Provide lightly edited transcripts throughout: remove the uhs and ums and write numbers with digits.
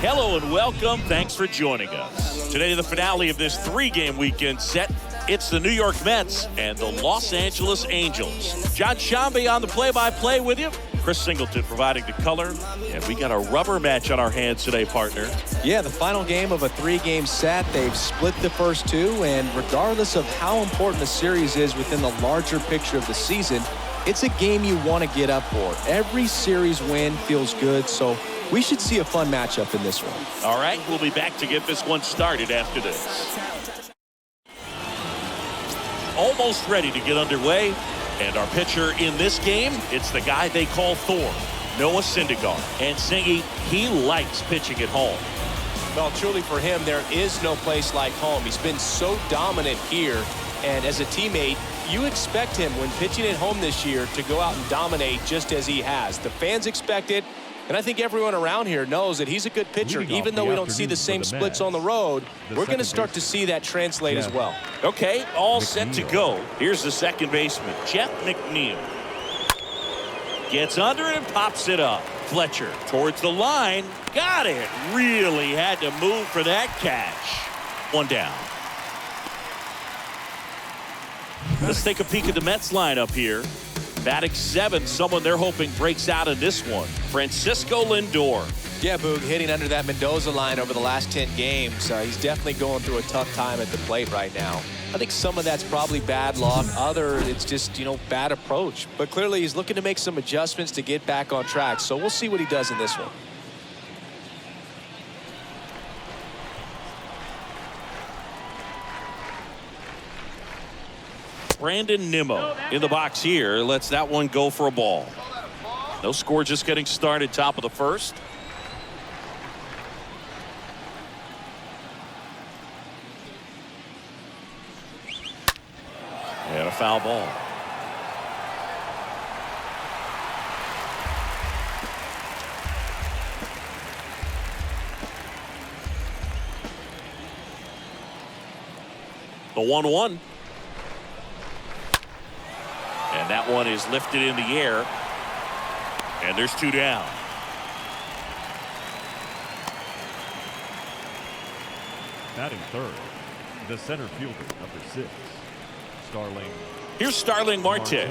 Hello and welcome. Thanks for joining us. Today, the finale of this three-game weekend set. It's the New York Mets and the Los Angeles Angels. John Shambi on the play-by-play with you. Chris Singleton providing the color. And we got a rubber match on our hands today, partner. Yeah, the final game of a three-game set. They've split the first two, and regardless of how important the series is within the larger picture of the season, it's a game you want to get up for. Every series win feels good, so we should see a fun matchup in this one. All right, we'll be back to get this one started after this. Almost ready to get underway. And our pitcher in this game, it's the guy they call Thor, Noah Syndergaard. And Singy, he likes pitching at home. Well, truly for him, there is no place like home. He's been so dominant here. And as a teammate, you expect him when pitching at home this year to go out and dominate just as he has. The fans expect it. And I think everyone around here knows that he's a good pitcher. Even though we don't see the same splits on the road, we're going to start to see that translate as well. Okay, all set to go. Here's the second baseman, Jeff McNeil. Gets under it and pops it up. Fletcher towards the line. Got it. Really had to move for that catch. One down. Let's take a peek at the Mets lineup here. Batting seventh, someone they're hoping breaks out in this one, Francisco Lindor. Yeah, Boog, hitting under that Mendoza line over the last 10 games. He's definitely going through a tough time at the plate right now. I think some of that's probably bad luck. Other, it's just, bad approach. But clearly he's looking to make some adjustments to get back on track. So we'll see what he does in this one. Brandon Nimmo in the box here. Lets that one go for a ball. No score, just getting started, top of the first. And a foul ball. The 1-1. And that one is lifted in the air. And there's two down. Batting third, the center fielder, number 6, Starling. Here's Starling Marte.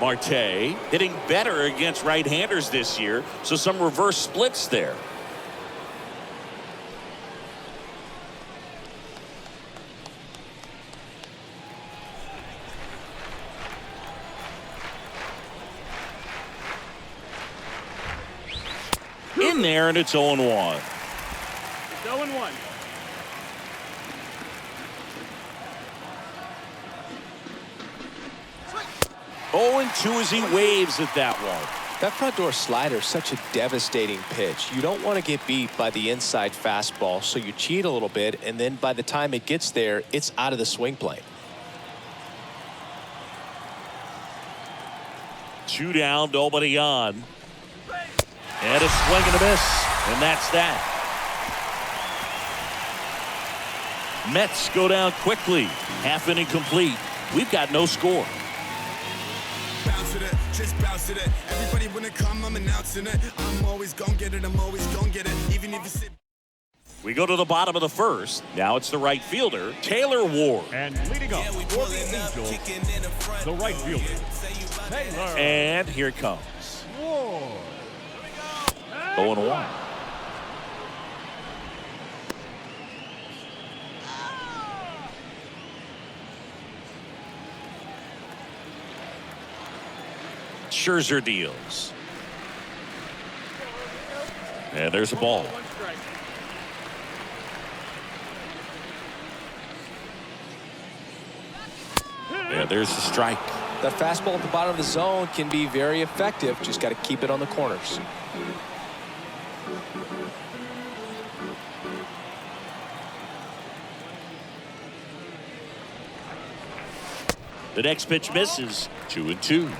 Marte hitting better against right-handers this year, so some reverse splits there. In there, and it's 0-1. 0-1. Oh, 0-2 as he waves at that one. That front door slider is such a devastating pitch. You don't want to get beat by the inside fastball, so you cheat a little bit, and then by the time it gets there, it's out of the swing plane. Two down, nobody on. And a swing and a miss, and that's that. Mets go down quickly. Half inning complete. We've got no score. Bounce with it, just bounce with it. Everybody wanna come, I'm announcing it. I'm always gonna get it, I'm always gonna get it. Even if it's... We go to the bottom of the first. Now it's the right fielder, Taylor Ward. And leading up for the Angels, the right fielder, Taylor. And here it comes. Ward. 0-1. Scherzer deals. And there's a ball. And there's the strike. That fastball at the bottom of the zone can be very effective. Just got to keep it on the corners. The next pitch misses. 2-2.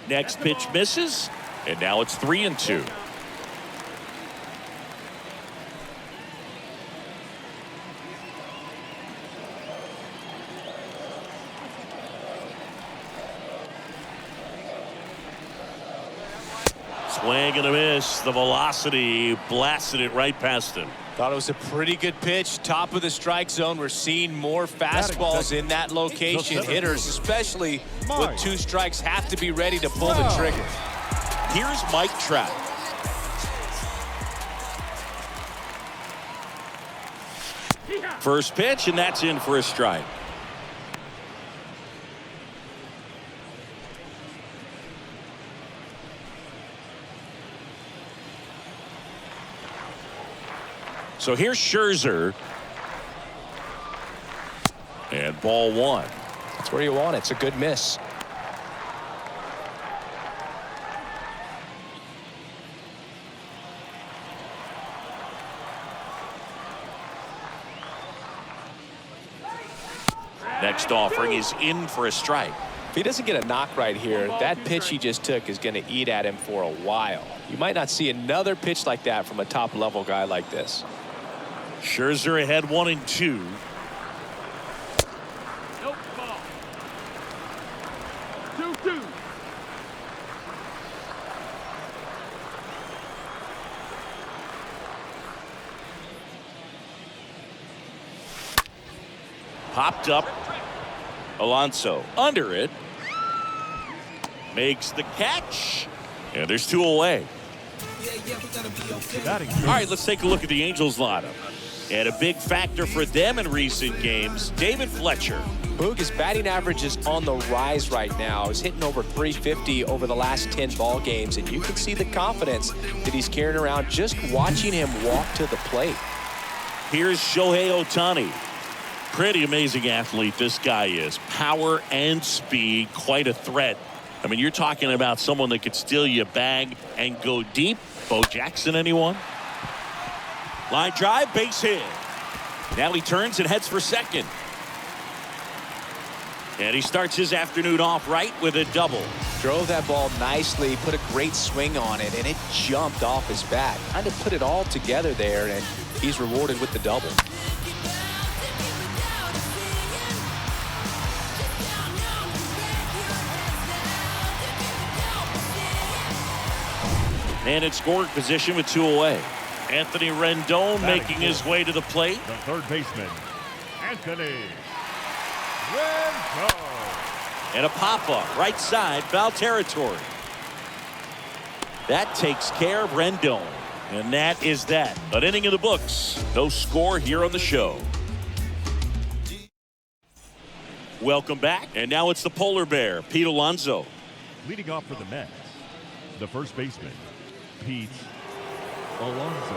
Next pitch misses. And now it's 3-2. Swing and a miss. The velocity blasted it right past him. Thought it was a pretty good pitch. Top of the strike zone. We're seeing more fastballs in that location. Hitters, especially with 2 strikes, have to be ready to pull the trigger. Here's Mike Trout. First pitch, and that's in for a strike. So here's Scherzer. And ball 1. That's where you want it. It's a good miss. Next offering is in for a strike. If he doesn't get a knock right here, that pitch he just took is going to eat at him for a while. You might not see another pitch like that from a top-level guy like this. Scherzer ahead 1-2. Nope, ball. 2-2. Popped up. Alonso under it. Makes the catch. And there's 2 away. All right, let's take a look at the Angels lineup. And a big factor for them in recent games, David Fletcher. Boog, his batting average is on the rise right now. He's hitting over 350 over the last 10 ball games, and you can see the confidence that he's carrying around just watching him walk to the plate. Here's Shohei Ohtani. Pretty amazing athlete this guy is. Power and speed, quite a threat. I mean, you're talking about someone that could steal your bag and go deep. Bo Jackson, anyone? Line drive, base hit. Now he turns and heads for second. And he starts his afternoon off right with a double. Drove that ball nicely, put a great swing on it, and it jumped off his bat. Kind of put it all together there, and he's rewarded with the double. And in scoring position with 2 away. Anthony Rendon making his way to the plate. The third baseman, Anthony Rendon. And a pop-up, right side, foul territory. That takes care of Rendon. And that is that. An inning in the books. No score here on the show. Welcome back. And now it's the polar bear, Pete Alonso. Leading off for the Mets, the first baseman, Pete Alonso.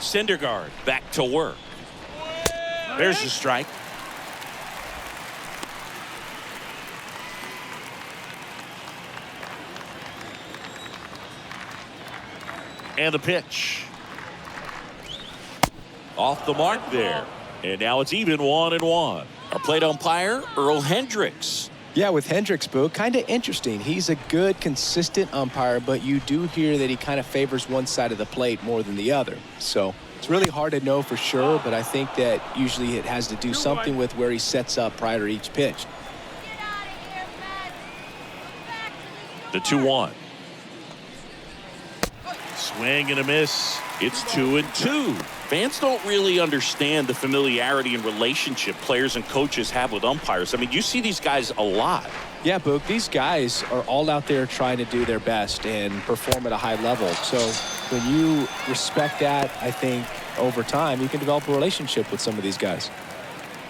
Syndergaard back to work. There's the strike. And the pitch. Off the mark there. And now it's even 1-1. Our plate umpire, Earl Hendricks. Yeah, with Hendricks, Boo, kind of interesting. He's a good, consistent umpire, but you do hear that he kind of favors one side of the plate more than the other. So it's really hard to know for sure, but I think that usually it has to do something with where he sets up prior to each pitch. The 2-1. Swing and a miss. It's 2-2. Fans don't really understand the familiarity and relationship players and coaches have with umpires. I mean, you see these guys a lot. Yeah, Boog, these guys are all out there trying to do their best and perform at a high level. So when you respect that, I think over time you can develop a relationship with some of these guys.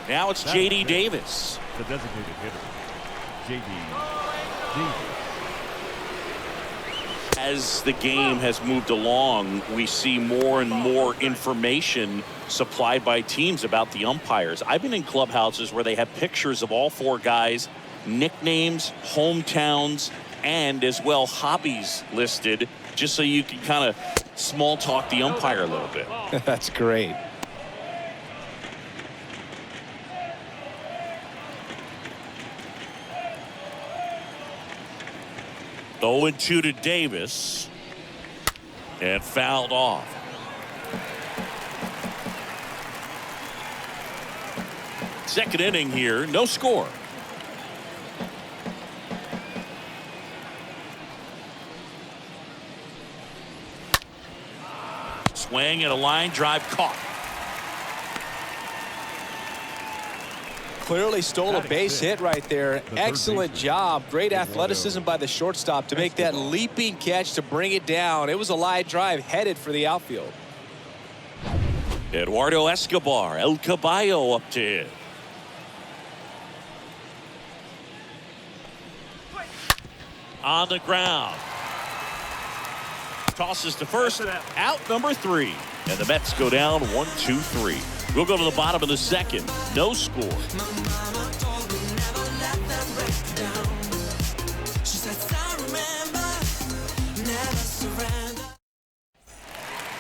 Now it's J.D. Davis. The designated hitter, J.D. Davis. As the game has moved along, we see more and more information supplied by teams about the umpires. I've been in clubhouses where they have pictures of all 4 guys, nicknames, hometowns, and as well hobbies listed, just so you can kind of small talk the umpire a little bit. That's great. The 0-2 to Davis. And fouled off. Second inning here, no score. Swing and a line drive caught. Clearly stole a base hit right there. Excellent job. Great athleticism by the shortstop to make that leaping catch to bring it down. It was a line drive headed for the outfield. Eduardo Escobar, El Caballo up to hit. On the ground. Tosses to first, out number 3. And the Mets go down 1-2-3. We'll go to the bottom of the second. No score.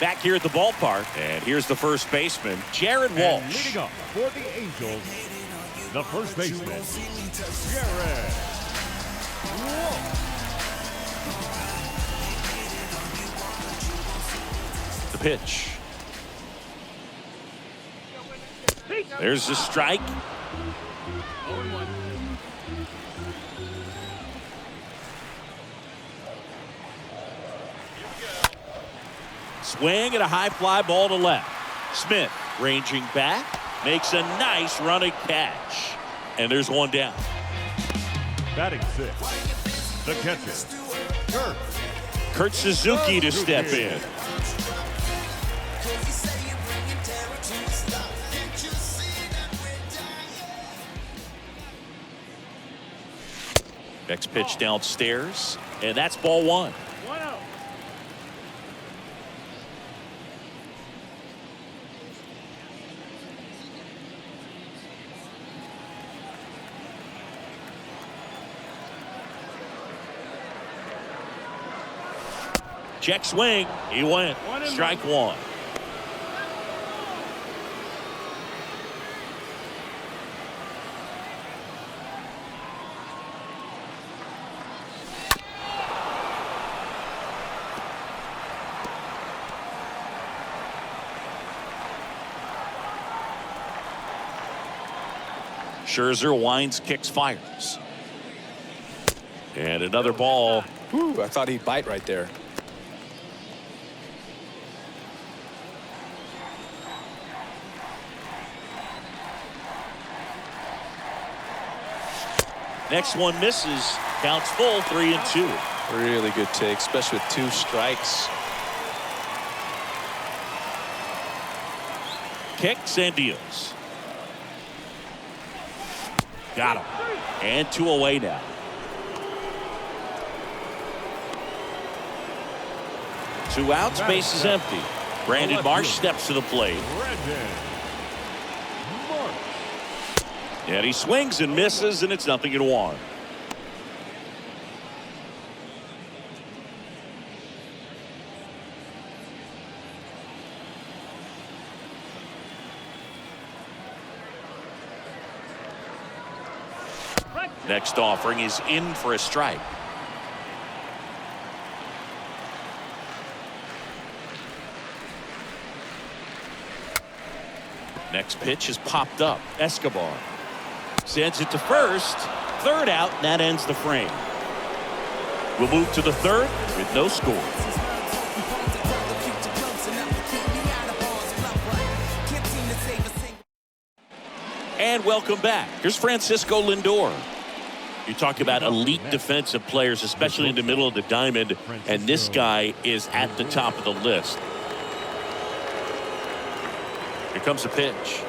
Back here at the ballpark, and here's the first baseman, Jared Walsh. And leading up for the Angels, the first baseman, Jared Walsh. The pitch. There's the strike. Swing and a high fly ball to left. Smith ranging back, makes a nice running catch. And there's one down. Batting 6, the catcher, Kurt Suzuki to step in. Next pitch downstairs, and that's ball 1. Check swing. He went. Strike 1. Scherzer winds, kicks, fires. And another ball. Ooh, I thought he'd bite right there. Next one misses. Counts full, 3-2. Really good take, especially with 2 strikes. Kicks and deals. Got him. And 2 away now. 2 outs, base is empty. Brandon Marsh steps to the plate. And he swings and misses, and it's 0-1. Next offering is in for a strike. Next pitch is popped up. Escobar sends it to first. 3rd out, and that ends the frame. We'll move to the 3rd with no score. And welcome back. Here's Francisco Lindor. You talk about elite defensive players, especially in the middle of the diamond, and this guy is at the top of the list. Here comes the pitch.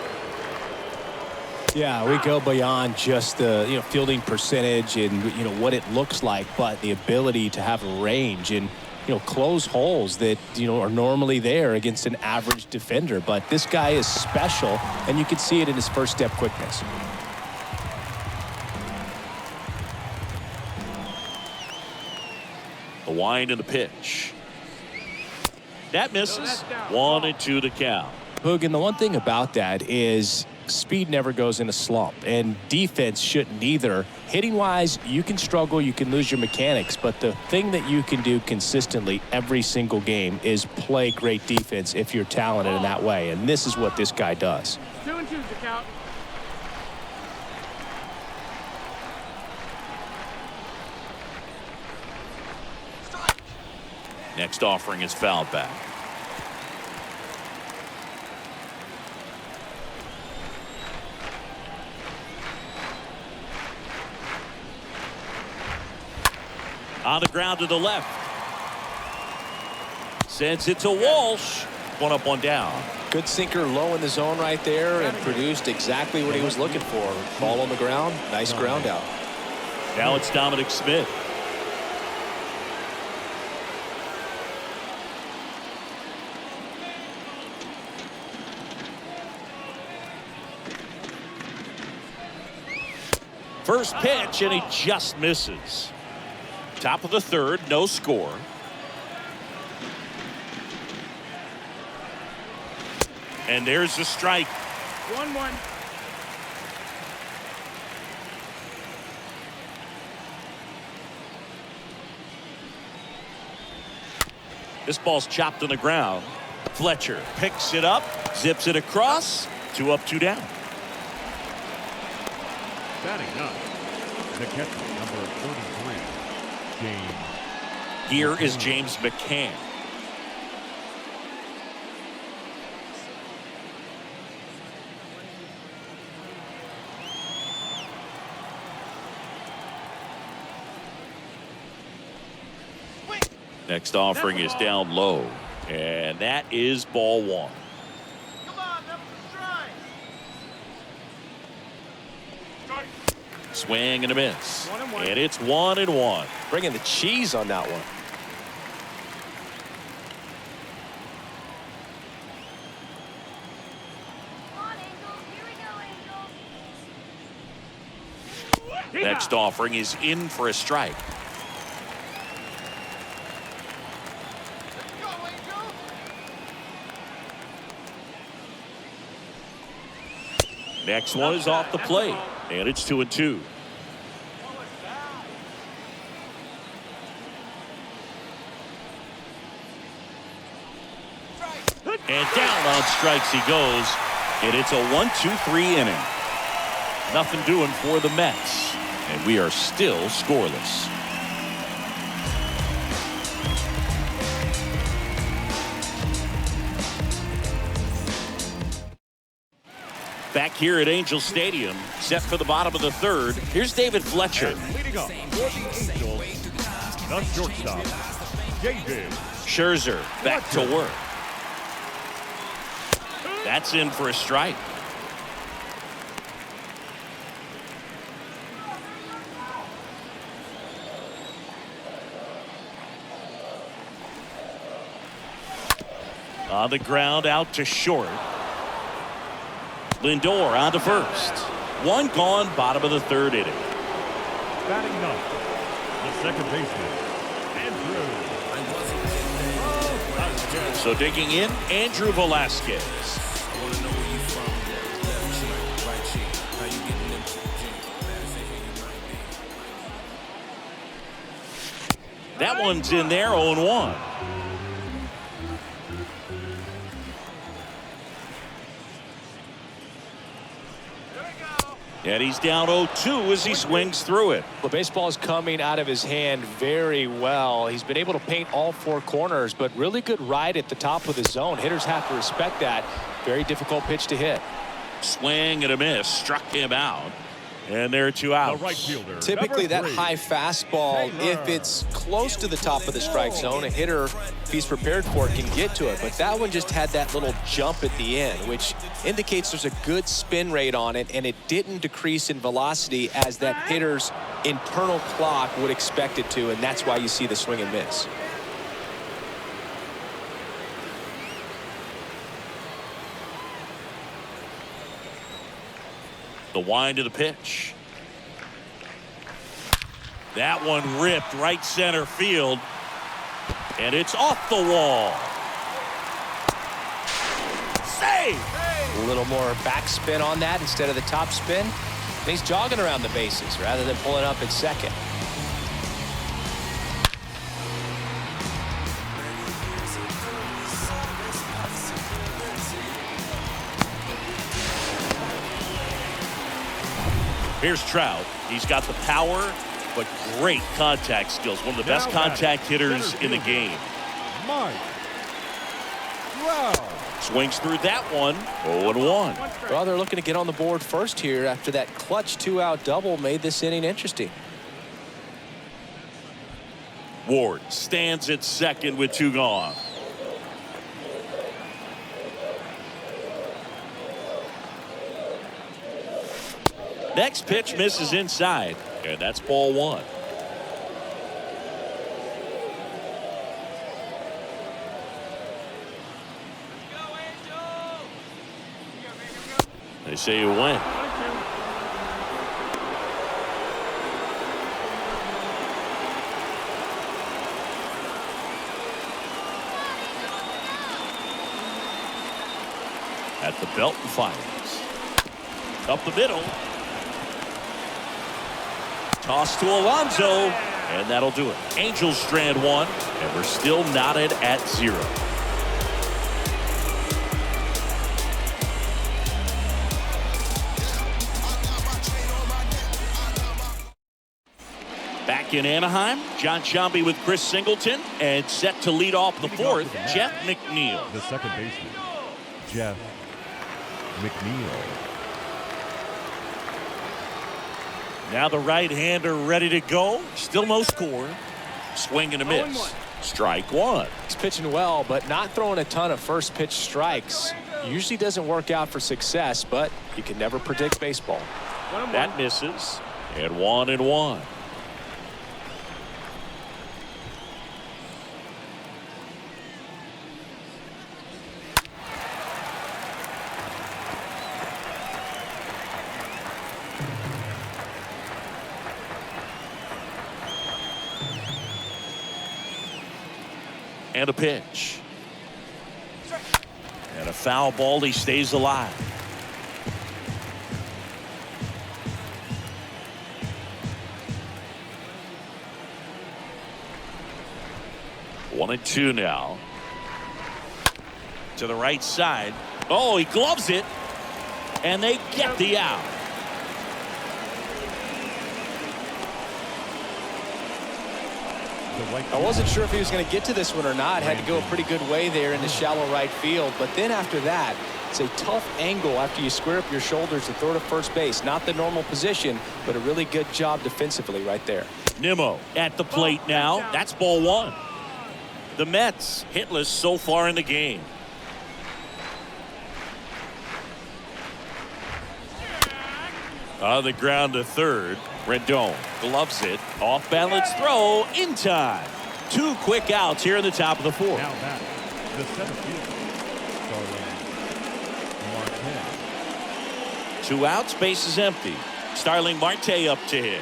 Yeah, we go beyond just the fielding percentage and what it looks like, but the ability to have range and close holes that are normally there against an average defender. But this guy is special, and you can see it in his first step quickness. The wind and the pitch. That misses. 1-2 to count. Boog, and the one thing about that is speed never goes in a slump, and defense shouldn't either. Hitting wise, you can struggle, you can lose your mechanics, but the thing that you can do consistently every single game is play great defense if you're talented in that way, and this is what this guy does. 2-2 to count. Next offering is fouled back. On the ground to the left. Sends it to Walsh. One up, one down. Good sinker low in the zone right there and produced exactly what he was looking for. Ball on the ground. Nice ground out. Now it's Dominic Smith. First pitch, and he just misses. Top of the third, no score. And there's the strike. 1-1. This ball's chopped on the ground. Fletcher picks it up, zips it across. 2 up, 2 down. Batting up, the catcher, number 33, James. Here is James McCann. Next offering is down low, and that is ball 1. Come on, that was a strike. Swing and a miss. And it's 1-1. Bringing the cheese on that one. Next offering is in for a strike. Next one is off the plate, and it's 2-2. And down on strikes he goes, and it's a 1-2-3 inning. Nothing doing for the Mets, and we are still scoreless. Back here at Angel Stadium, set for the bottom of the third. Here's David Fletcher. Leading up for the Angels, the shortstop, David Scherzer back to work. That's in for a strike. On the ground, out to short. Lindor on to first. One gone, bottom of the third inning. batting up, the second baseman, Andrew. So digging in, Andrew Velasquez. That one's in there, 0-1. And he's down 0-2 as he swings through it. The baseball is coming out of his hand very well. He's been able to paint all four corners, but really good ride at the top of the zone. Hitters have to respect that. Very difficult pitch to hit. Swing and a miss, struck him out. And there are two outs. The right fielder, Typically that number 3, high fastball, if it's close to the top of the strike zone, a hitter, if he's prepared for it, can get to it. But that one just had that little jump at the end, which indicates there's a good spin rate on it, and it didn't decrease in velocity as that hitter's internal clock would expect it to, and that's why you see the swing and miss. The wind of the pitch. That one ripped right center field. And it's off the wall. Save! A little more backspin on that instead of the top spin. And he's jogging around the bases rather than pulling up at second. Here's Trout. He's got the power, but great contact skills. One of the best contact hitters in the game. Mike Trout. Swings through that one. 0-1. Well, they're looking to get on the board first here after that clutch 2-out double made this inning interesting. Ward stands at second with 2 gone. Next pitch misses inside, and that's ball 1. They say you win. At the belt and fires. Up the middle. Toss to Alonso, and that'll do it. Angels strand 1, and we're still knotted at 0. Back in Anaheim, John Sciambi with Chris Singleton, and set to lead off the 4th, Jeff McNeil. The second baseman, Jeff McNeil. Now the right-hander ready to go. Still no score. Swing and a miss. Strike 1. He's pitching well, but not throwing a ton of first pitch strikes. Usually doesn't work out for success, but you can never predict baseball. That misses. And 1-1. And a pitch. And a foul ball. He stays alive. One and 2 now. To the right side. Oh, he gloves it. And they get the out. I wasn't sure if he was going to get to this one or not. Had to go a pretty good way there in the shallow right field. But then after that, it's a tough angle after you square up your shoulders to throw to first base. Not the normal position, but a really good job defensively right there. Nimmo at the plate now. That's ball 1. The Mets hitless so far in the game. On the ground to third. Rendon gloves it. Off balance throw in time. 2 quick outs here in the top of the 4th. Now back, the center fielder, Starling Marte. 2 outs, base is empty. Starling Marte up to hit.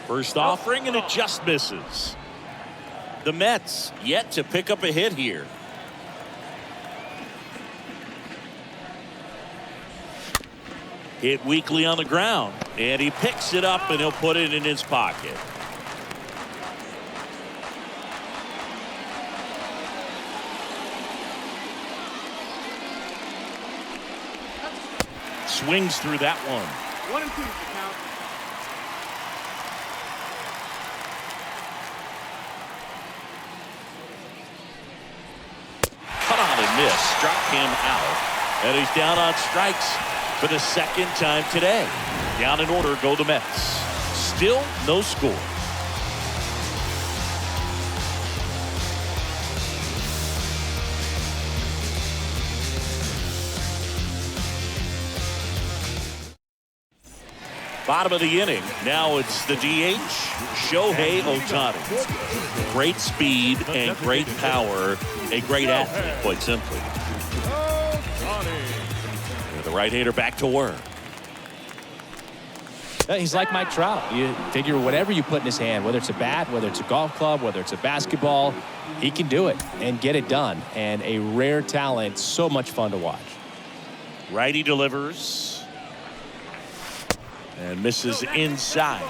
First offering, and it just misses. The Mets yet to pick up a hit here. Hit weakly on the ground, and he picks it up, and he'll put it in his pocket. Swings through that one. 1 and 2 to count. Cut on and miss. Struck him out. And he's down on strikes for the 2nd time today. Down in order go the Mets. Still no score. Bottom of the inning. Now it's the DH, Shohei Ohtani. Great speed and great power. A great athlete, quite simply. And the right-hander back to work. He's like Mike Trout. You figure whatever you put in his hand, whether it's a bat, whether it's a golf club, whether it's a basketball, he can do it and get it done. And a rare talent, so much fun to watch. Righty delivers. And misses inside.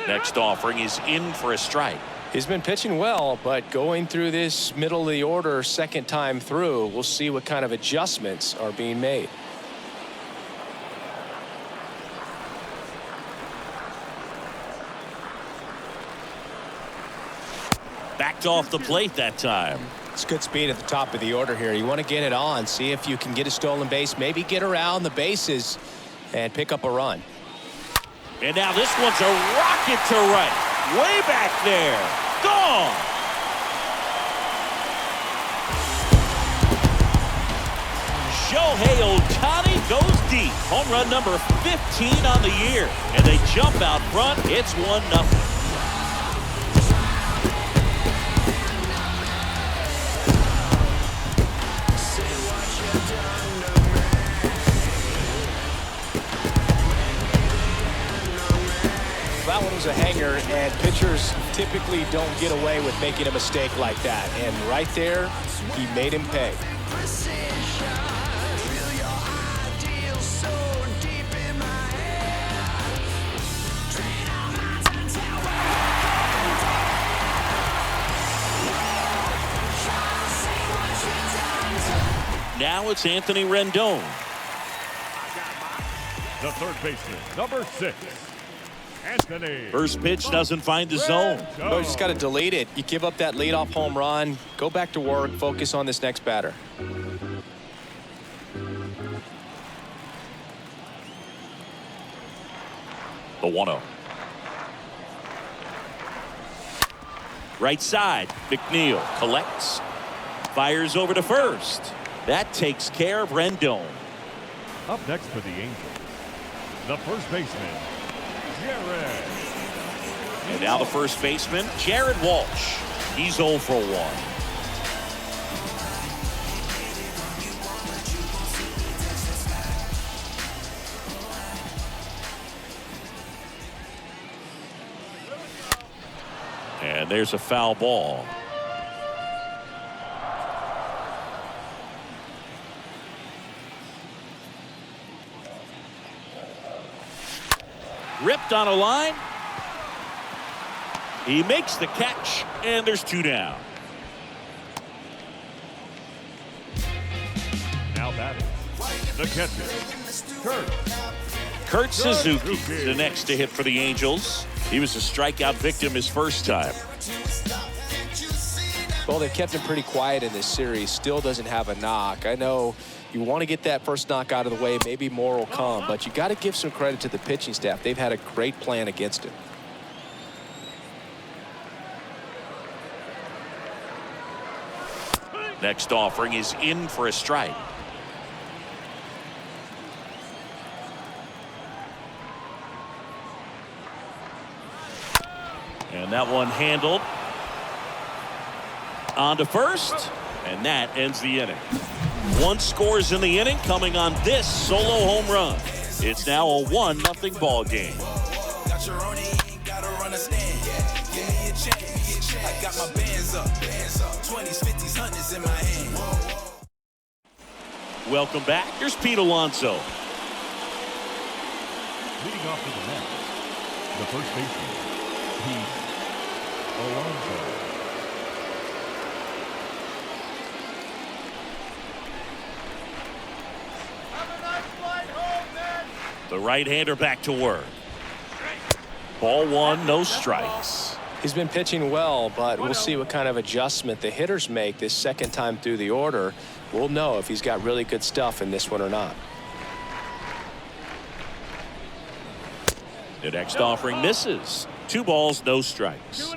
Next offering is in for a strike. He's been pitching well, but going through this middle of the order second time through, we'll see what kind of adjustments are being made. Backed off the plate that time. It's good speed at the top of the order here. You want to get it on, see if you can get a stolen base, maybe get around the bases and pick up a run. And now this one's a rocket to right. Way back there. Gone. Shohei Ohtani goes deep. Home run number 15 on the year. And they jump out front. It's 1-0. That one was a hanger, and pitchers typically don't get away with making a mistake like that. And right there, he made him pay. Now it's Anthony Rendon. The third baseman, number 6. Anthony. First pitch doesn't find the zone. No, you just got to delete it. You give up that leadoff home run, go back to work, focus on this next batter. The 1-0. Right side, McNeil collects, fires over to first. That takes care of Rendon. Up next for the Angels, the first baseman, Jared. And now the first baseman, Jared Walsh. He's 0 for 1. And there's a foul ball. Ripped on a line. He makes the catch, and there's 2 down. Now batting, the catcher, Kurt Suzuki, the next to hit for the Angels. He was a strikeout victim his first time. Well, they kept him pretty quiet in this series. Still doesn't have a knock. I know you want to get that first knock out of the way. Maybe more will come, but you got to give some credit to the pitching staff. They've had a great plan against him. Next offering is in for a strike. And that one handled. On to first, and that ends the inning. 1 scores in the inning coming on this solo home run. It's now a 1-0 ball game. Welcome back. Here's Pete Alonso. leading off to the net, the first baseman, Pete Alonso. The right-hander back to work. Ball 1, no strikes. He's been pitching well, but we'll see what kind of adjustment the hitters make this second time through the order. We'll know if he's got really good stuff in this one or not. The next offering misses. 2 balls, no strikes.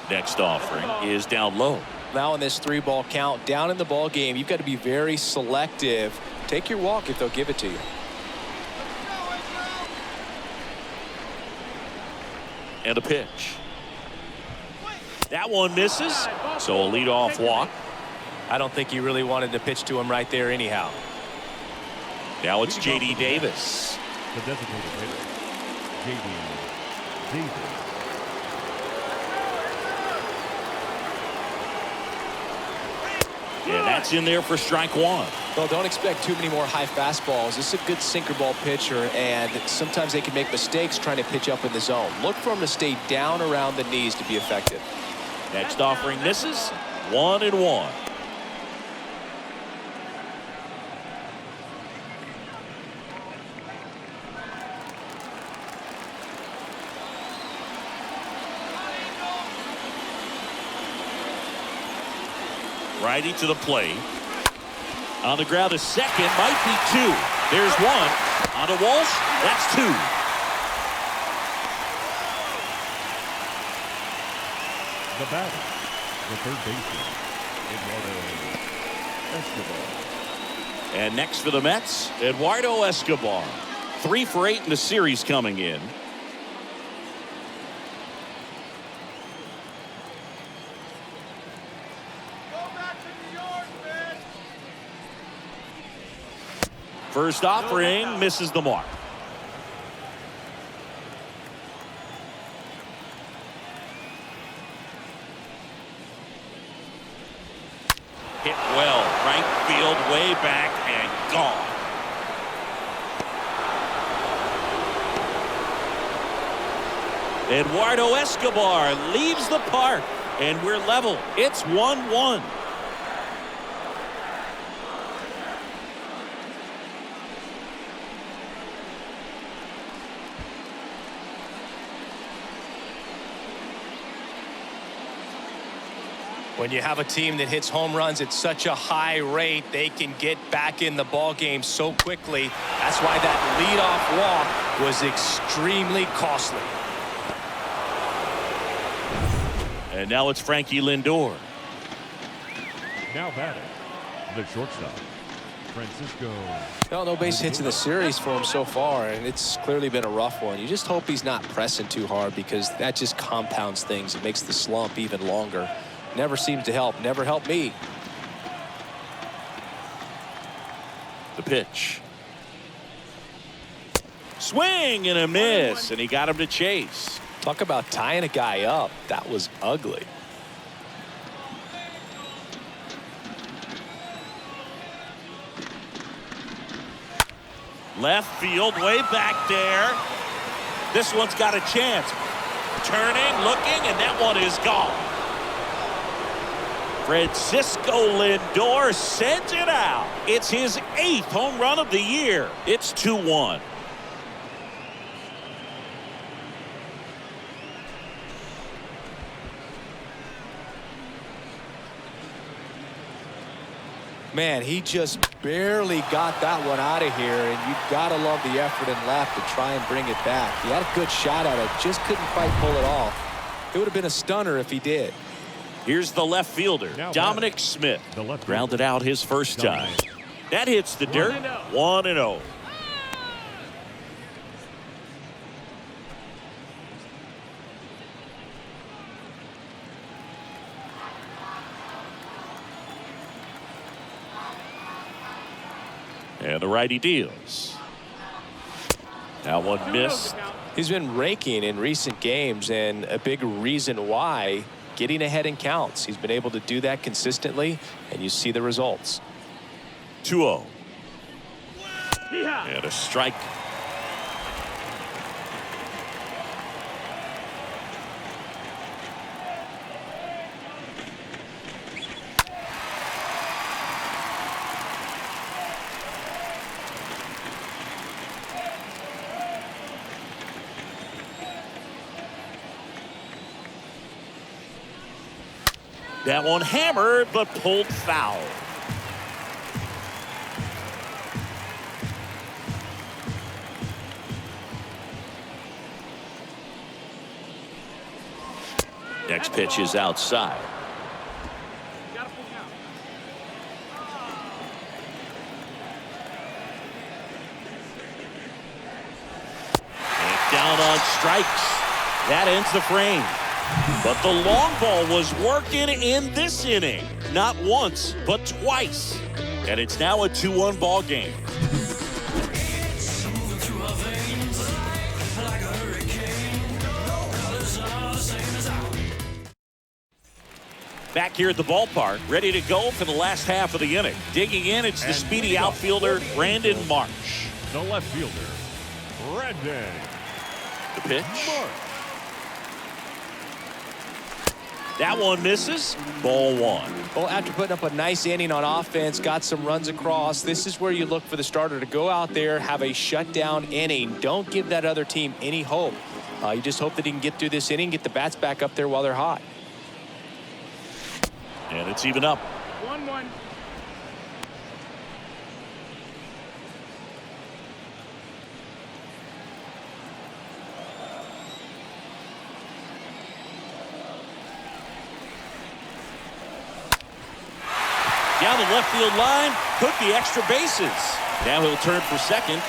Next offering is down low. Now in this 3-ball count, down in the ball game, you've got to be very selective. Take your walk if they'll give it to you. And a pitch. That one misses, so a leadoff walk. I don't think he really wanted to pitch to him right there anyhow. Now it's J.D. Davis. The designated hitter, J.D. Davis. And that's in there for strike one. Well, don't expect too many more high fastballs. This is a good sinker ball pitcher, and sometimes they can make mistakes trying to pitch up in the zone. Look for him to stay down around the knees to be effective. Next offering misses. 1-1. Righty to the plate. On the ground, a second, might be two. There's one. On to Walsh, that's two. The batter, the third baseman, Eduardo Escobar. And next for the Mets, Eduardo Escobar. 3 for 8 in the series coming in. First offering misses the mark. Hit well, right field, way back and gone. Eduardo Escobar leaves the park, and we're level. It's 1-1. When you have a team that hits home runs at such a high rate, they can get back in the ball game so quickly. That's why that leadoff walk was extremely costly. And now it's Frankie Lindor. Now batting, the shortstop, Francisco. Well, no base hits in the series for him so far, and it's clearly been a rough one. You just hope he's not pressing too hard, because that just compounds things. It makes the slump even longer. Never seems to help. Never helped me. The pitch. Swing and a miss, and he got him to chase. Talk about tying a guy up. That was ugly. Left field, way back there. This one's got a chance. Turning, looking, and that one is gone. Francisco Lindor sends it out. It's his 8th home run of the year. It's 2-1. Man, he just barely got that one out of here, and you've got to love the effort and left to try and bring it back. He had a good shot at it, just couldn't quite pull it off. It would have been a stunner if he did. Here's the left fielder, Dominic Smith. Grounded out his first time. That hits the dirt. 1-0. And the righty deals. Now one missed. He's been raking in recent games, and a big reason why, getting ahead in counts. He's been able to do that consistently, and you see the results. 2-0. And a strike. That one hammered, but pulled foul. Next pitch is outside. And down on strikes. That ends the frame. But the long ball was working in this inning. Not once, but twice. And it's now a 2-1 ball game. Back here at the ballpark, ready to go for the last half of the inning. Digging in, it's the speedy outfielder, Brandon Marsh. The left fielder, Brandon. The pitch. Marsh. That one misses. Ball one. Well, after putting up a nice inning on offense, got some runs across, this is where you look for the starter to go out there, have a shutdown inning. Don't give that other team any hope. You just hope that he can get through this inning, get the bats back up there while they're hot. And it's even up. 1-1. Down the left field line, took the extra bases. Now he'll turn for second.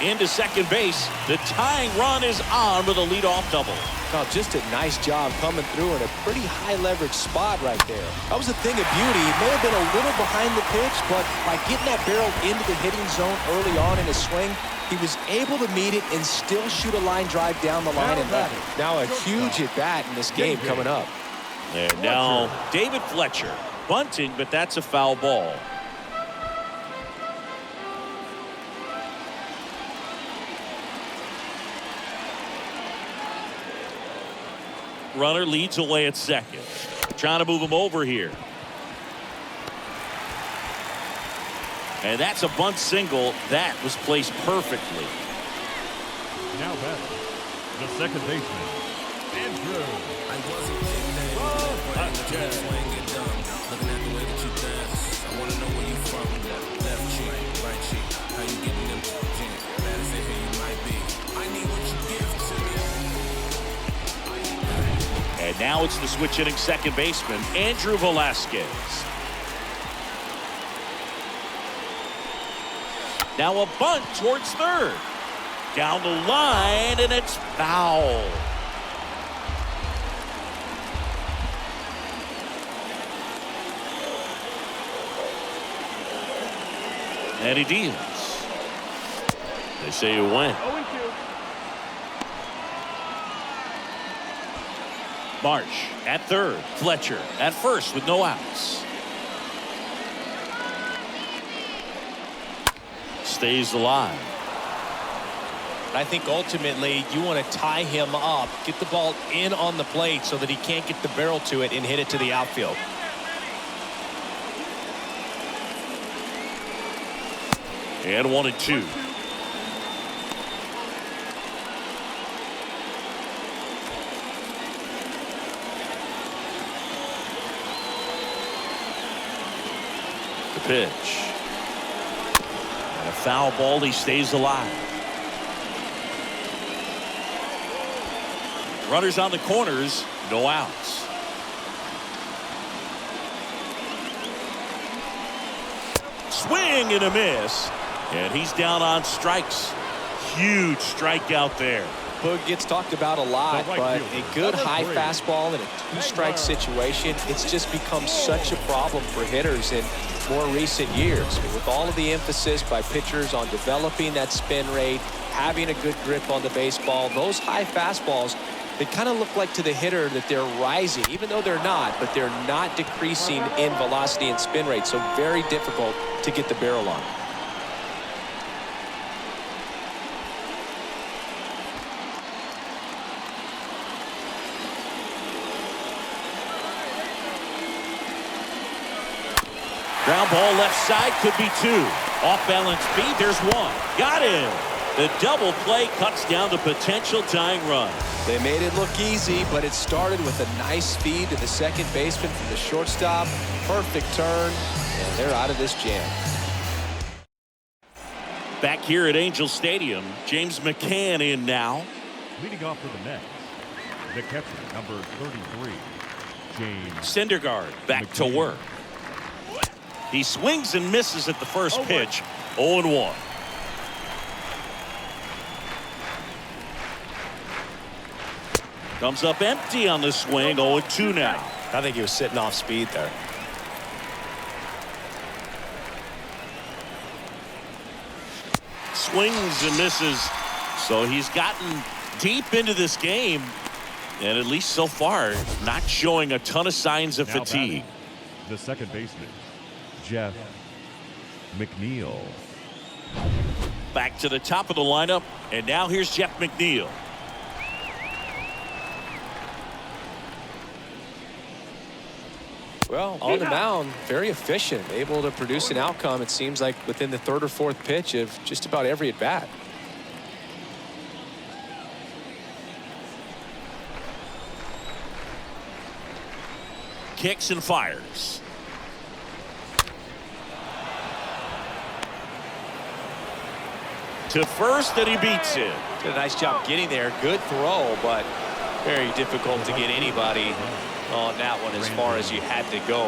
Into second base. The tying run is on with a leadoff double. Oh, just a nice job coming through in a pretty high leverage spot right there. That was a thing of beauty. He may have been a little behind the pitch, but by getting that barrel into the hitting zone early on in his swing, he was able to meet it and still shoot a line drive down the line and left. Now a huge at bat in this game coming up. And now David Fletcher bunting, but that's a foul ball. Runner leads away at second. Trying to move him over here. And that's a bunt single. That was placed perfectly. Now back, the second baseman, Andrew. I wasn't getting that, but I can't swing it dumb. Looking at the way that you dance, I wanna know where you from. Left cheek, right cheek, how you getting them jams? Better say who you might be. I need what you give to me. And now it's the switch hitting second baseman, Andrew Velasquez. Now a bunt towards third. Down the line, and it's foul. And he deals. They say it went. 0-2. Marsh at third. Fletcher at first with no outs. Stays alive. I think ultimately you want to tie him up, get the ball in on the plate so that he can't get the barrel to it and hit it to the outfield. And 1-2. The pitch. And a foul ball. He stays alive. Runners on the corners, no outs. Swing and a miss. And he's down on strikes. Huge strikeout there. Boog gets talked about a lot, The right but fielder, a good number high 3. fastball in a two-strike situation, it's just become such a problem for hitters in more recent years. With all of the emphasis by pitchers on developing that spin rate, having a good grip on the baseball, those high fastballs, they kind of look like to the hitter that they're rising, even though they're not, but they're not decreasing in velocity and spin rate, so very difficult to get the barrel on. Ground ball left side, could be two. Off balance beat, there's one. Got him. The double play cuts down the potential tying run. They made it look easy, but it started with a nice feed to the second baseman from the shortstop. Perfect turn, and they're out of this jam. Back here at Angel Stadium, James McCann in now. Leading off for the Mets, the catcher, number 33, James Syndergaard back to McCann. work. He swings and misses at the first pitch. 0-1. Comes up empty on the swing. 0-2 now. I think he was sitting off speed there. Swings and misses. So he's gotten deep into this game. And at least so far, not showing a ton of signs of Now fatigue. batting, the second baseman, Jeff McNeil. Back to the top of the lineup, and now here's Jeff McNeil. Well, on the mound, very efficient, able to produce an outcome, it seems like, within the third or fourth pitch of just about every at-bat. Kicks and fires. To first, and he beats it. Did a nice job getting there. Good throw, but very difficult to get anybody on that one as far as you had to go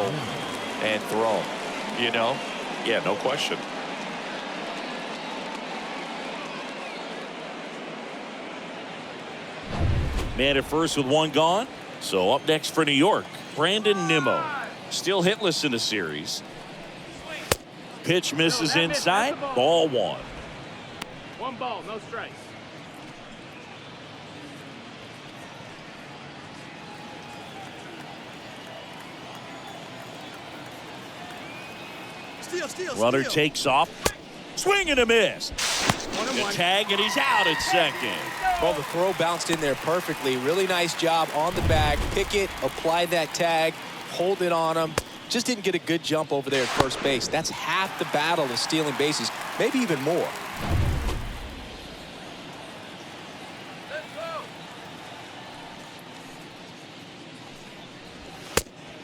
and throw. You know? Yeah, no question. Man at first with one gone. So up next for New York, Brandon Nimmo. Still hitless in the series. Pitch misses inside. Ball one. One ball, no strikes. Runner takes off. Swing and a miss. The tag, and he's out at second. Well, the throw bounced in there perfectly. Really nice job on the bag. Pick it, apply that tag, hold it on him. Just didn't get a good jump over there at first base. That's half the battle of stealing bases, maybe even more.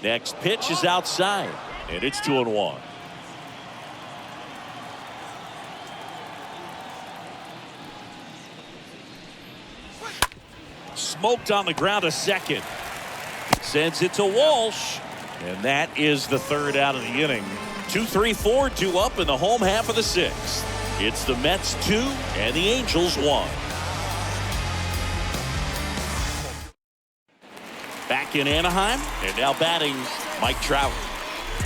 Next pitch is outside, and it's 2-1. Smoked on the ground a second. Sends it to Walsh, and that is the third out of the inning. 2-3-4, 2 up in the home half of the sixth. It's the Mets 2 and the Angels 1. Back in Anaheim, and now batting Mike Trout.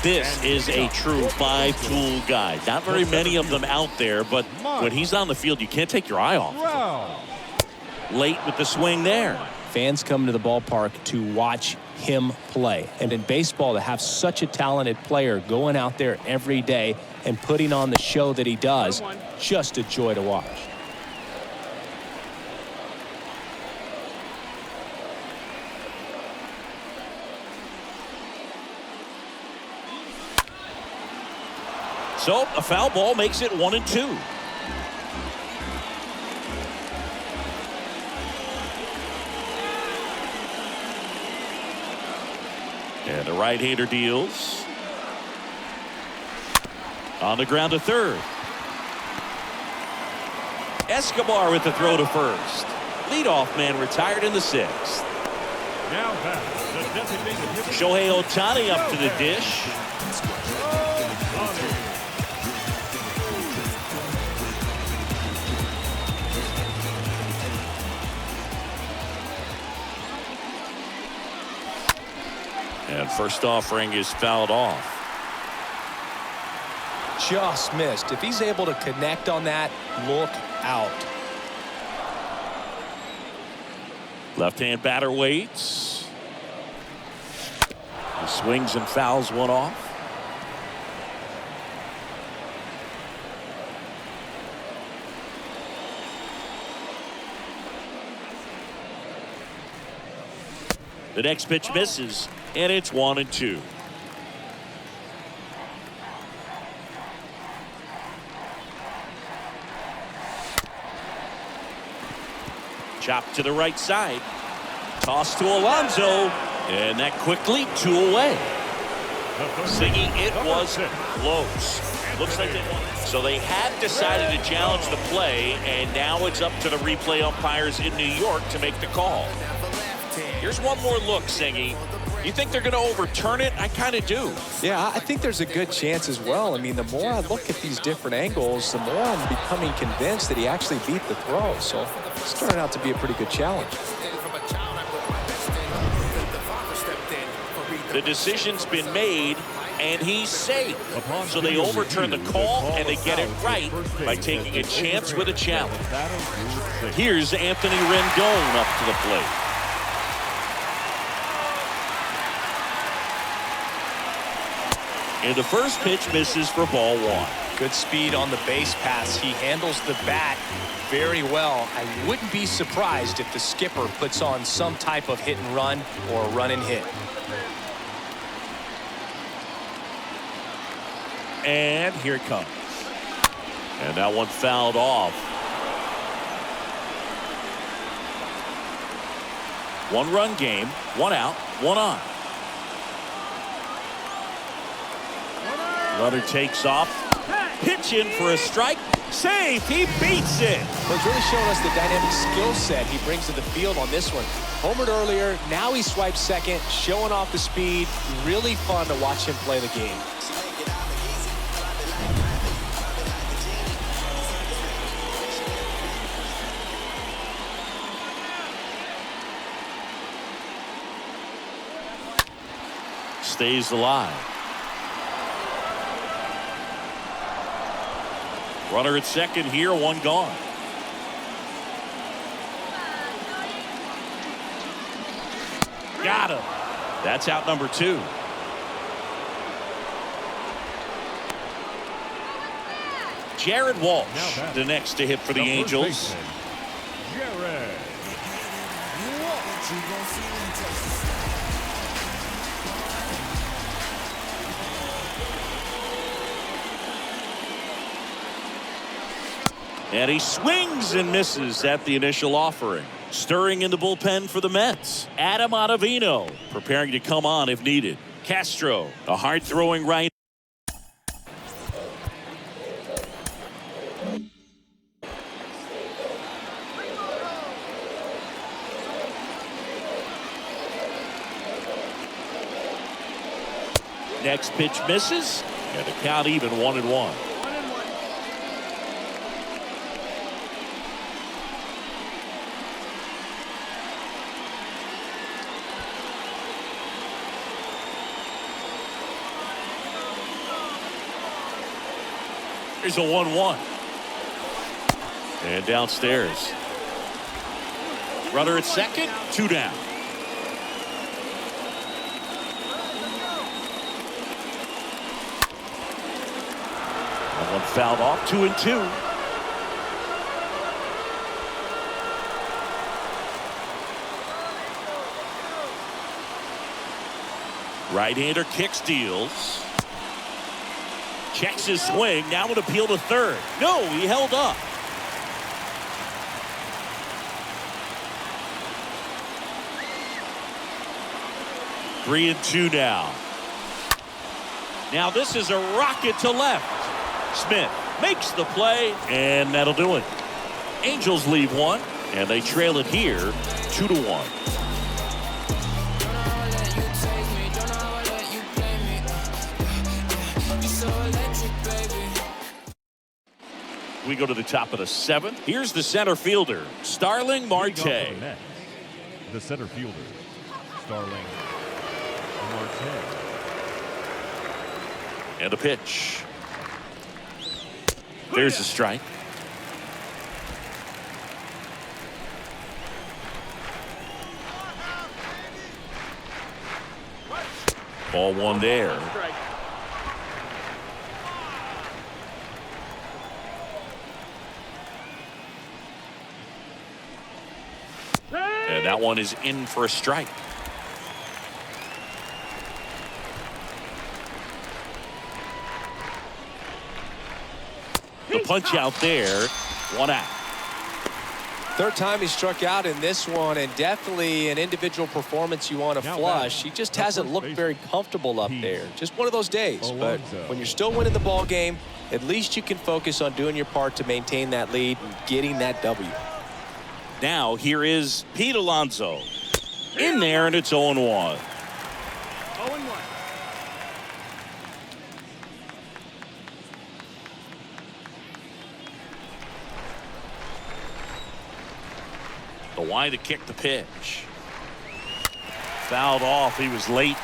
This is a true five-tool guy. Not very many of them out there, but when he's on the field, you can't take your eye off. Late with the swing there. Fans come to the ballpark to watch him play. And in baseball, to have such a talented player going out there every day and putting on the show that he does, just a joy to watch. So a foul ball makes it 1-2. And the right-hander deals. On the ground to third. Escobar with the throw to first. Leadoff man retired in the sixth. Now back, the designated hitter, Shohei Ohtani up to the dish. And first offering is fouled off. Just missed. If he's able to connect on that, look out. Left-hand batter waits. He swings and fouls one off. The next pitch misses, and it's 1-2. Chop to the right side. Toss to Alonso, and that quickly 2 away. Siggy, it was close. Looks like they won. So they had decided to challenge the play, and now it's up to the replay umpires in New York to make the call. Here's one more look, Siggy. You think they're going to overturn it? I kind of do. Yeah, I think there's a good chance as well. I mean, the more I look at these different angles, the more I'm becoming convinced that he actually beat the throw. So it's turned out to be a pretty good challenge. The decision's been made, and he's safe. So they overturn the call, and they get it right by taking a chance with a challenge. Here's Anthony Rendon up to the plate. And the first pitch misses for ball one. Good speed on the base pass. He handles the bat very well. I wouldn't be surprised if the skipper puts on some type of hit and run or run and hit. And here it comes. And that one fouled off. One-run game, one out, one on. Runner takes off. Pitch in for a strike. Safe. He beats it. Well, he's really showing us the dynamic skill set he brings to the field on this one. Homered earlier. Now he swipes second, showing off the speed. Really fun to watch him play the game. Stays alive. Runner at second here, one gone. Got him. That's out number two. Jared Walsh, the next to hit for the Angels. Baseman, Jared And he swings and misses at the initial offering. Stirring in the bullpen for the Mets. Adam Ottavino preparing to come on if needed. Castro, a hard-throwing right. Next pitch misses, and the count even 1-1. Here's a 1-1. And downstairs. Runner at second, two down. That one fouled off, 2-2. Right-hander kick steals. Checks his swing. Now an appeal to third. No, he held up. Three and two now. Now this is a rocket to left. Smith makes the play, and that'll do it. Angels leave one, and they trail it here 2-1. We go to the top of the seventh. Here's the center fielder, Starling Marte. The center fielder, Starling Marte. And a pitch. There's a strike. Ball one there. And that one is in for a strike. The punch out there, one out. Third time he struck out in this one, and definitely an individual performance you want to flush. He just hasn't looked very comfortable up there. Just one of those days. But when you're still winning the ball game, at least you can focus on doing your part to maintain that lead and getting that W. Now here is Pete Alonso. In there, and it's 0-1. 0-1. The wide to kick the pitch. Fouled off. He was late.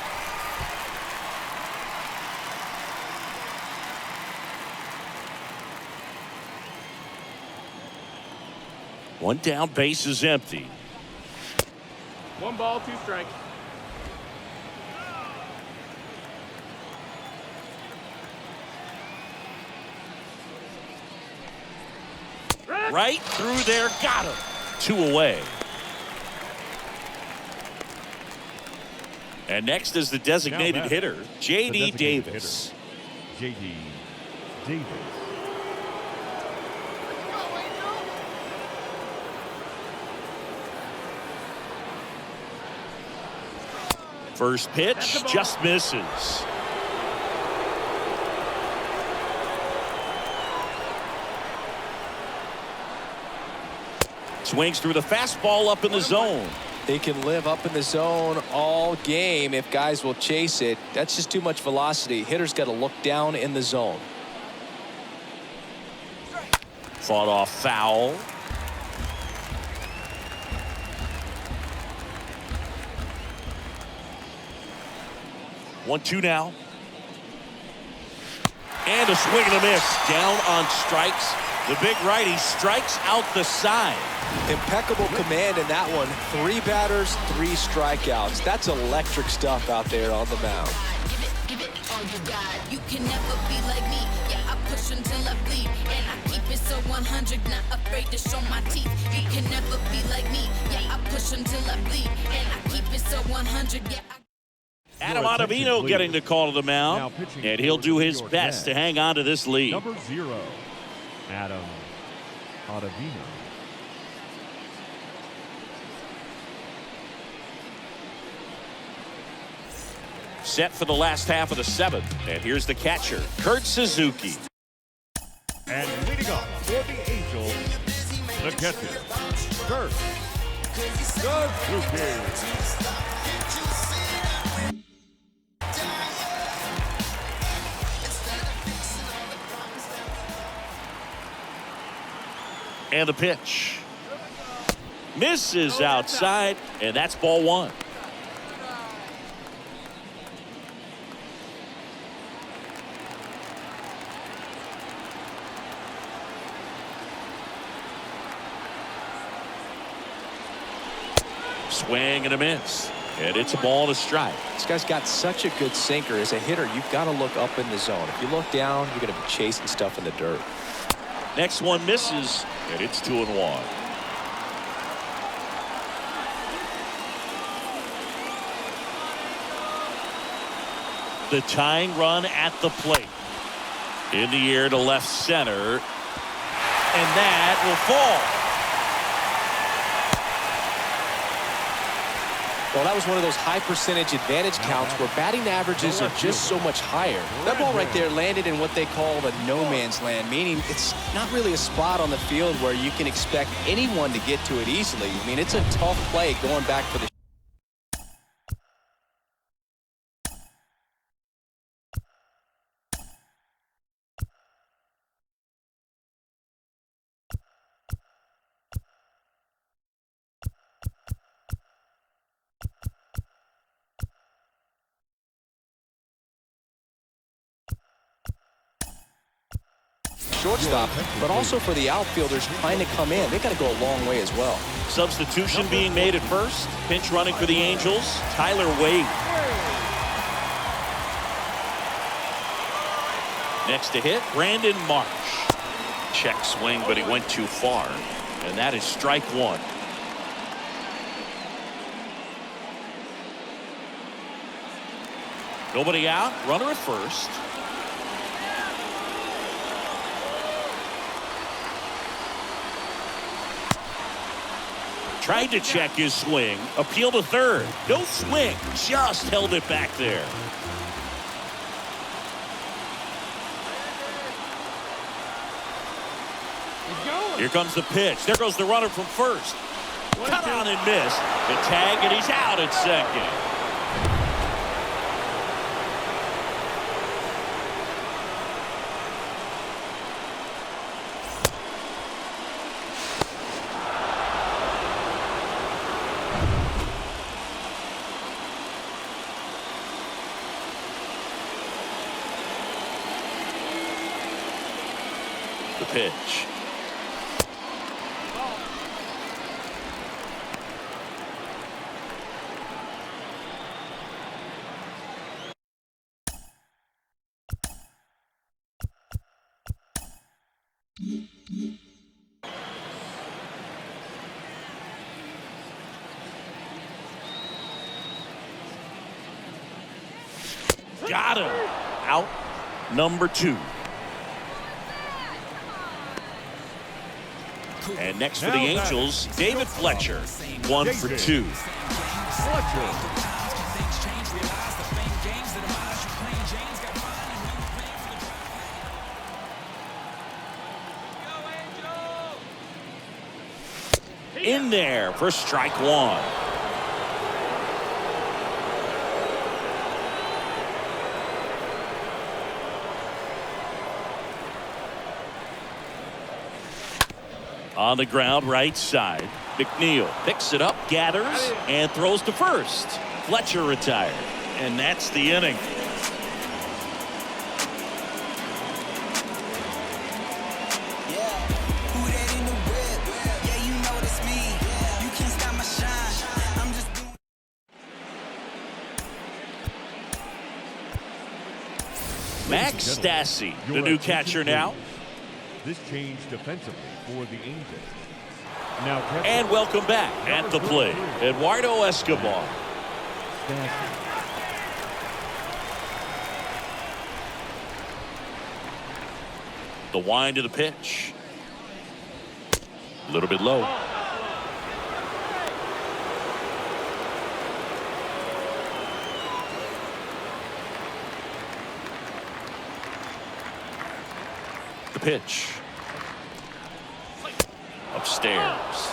One down, base is empty. 1 ball, 2 strikes. Right through there, got him. 2 away. And next is the designated hitter, J.D. Davis. J.D. Davis. First pitch just misses. Swings through the fastball up in the zone. They can live up in the zone all game if guys will chase it. That's just too much velocity. Hitter's got to look down in the zone. Fought off foul. One, two now. And a swing and a miss. Down on strikes. The big righty strikes out the side. Impeccable command in that one. 3 batters, 3 strikeouts. That's electric stuff out there on the mound. Give it all you got. You can never be like me. Yeah, I push until I bleed. And I keep it so 100, not afraid to show my teeth. You can never be like me. Yeah, I push until I bleed. And I keep it so 100. Yeah. Adam Ottavino getting the call to the mound, and he'll do his best to hang on to this lead. Number 0, Adam Ottavino. Set for the last half of the 7th, and here's the catcher, Kurt Suzuki. And leading off for the Angels, the catcher, Kurt Suzuki. And the pitch. Misses outside, and that's ball 1. Swing and a miss. And it's a ball and a strike. This guy's got such a good sinker. As a hitter, you've got to look up in the zone. If you look down, you're going to be chasing stuff in the dirt. Next one misses, and it's 2-1. The tying run at the plate. In the air to left center. And that will fall. Well, that was one of those high percentage advantage counts where batting averages are just so much higher. That ball right there landed in what they call the no man's land, meaning it's not really a spot on the field where you can expect anyone to get to it easily. I mean, it's a tough play going back for the shortstop, but also for the outfielders trying to come in. They got to go a long way as well. Substitution being made at first. Pinch running for the Angels, Tyler Wade. Next to hit, Brandon Marsh. Check swing, but he went too far. And that is strike 1. Nobody out, runner at first. Tried to check his swing, appeal to third. No swing, just held it back there. Here comes the pitch. There goes the runner from first. Cut on and miss. The tag, and he's out at second. The pitch. Got him. Out number 2. And next for the Angels, David Fletcher, 1 for 2. Fletcher. In there for strike 1. On the ground, right side. McNeil picks it up, gathers, and throws to first. Fletcher retired, and that's the inning. Max Stassi, the new catcher now. This change defensively for the Angels. Now, and welcome back at the plate, Eduardo Escobar. The wind to the pitch. A little bit low. The pitch. Upstairs.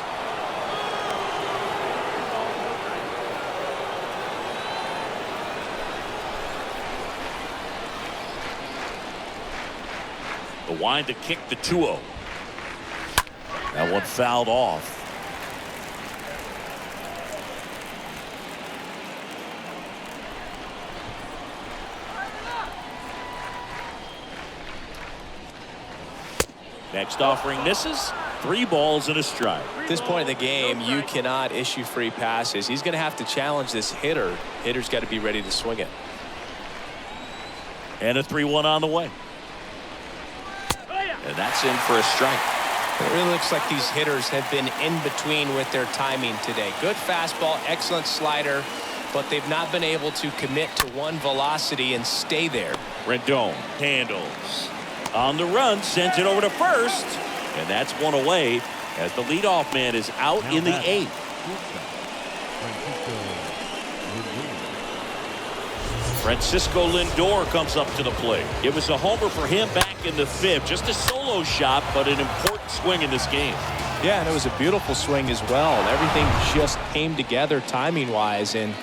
The wind to kick the 2-0. That one fouled off. Next offering misses. 3 balls and a strike. At this point in the game, you cannot issue free passes. He's going to have to challenge this hitter. Hitter's got to be ready to swing it. And a 3-1 on the way. And that's in for a strike. It really looks like these hitters have been in between with their timing today. Good fastball, excellent slider, but they've not been able to commit to one velocity and stay there. Rendon handles. On the run, sends it over to first. And that's one away as the leadoff man is out in the 8th. Francisco Lindor comes up to the plate. It was a homer for him back in the 5th. Just a solo shot, but an important swing in this game. Yeah, and it was a beautiful swing as well. Everything just came together timing-wise, and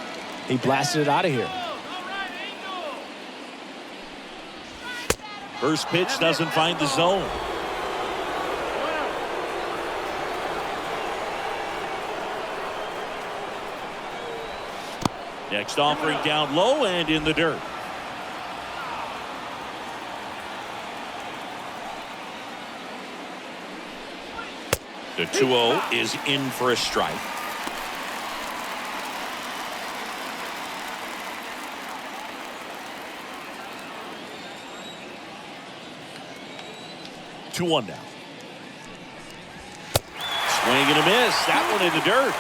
he blasted it out of here. First pitch doesn't find the zone. Next offering down low and in the dirt. The 2-0 is in for a strike. Two one now. Swing and a miss. That one in the dirt.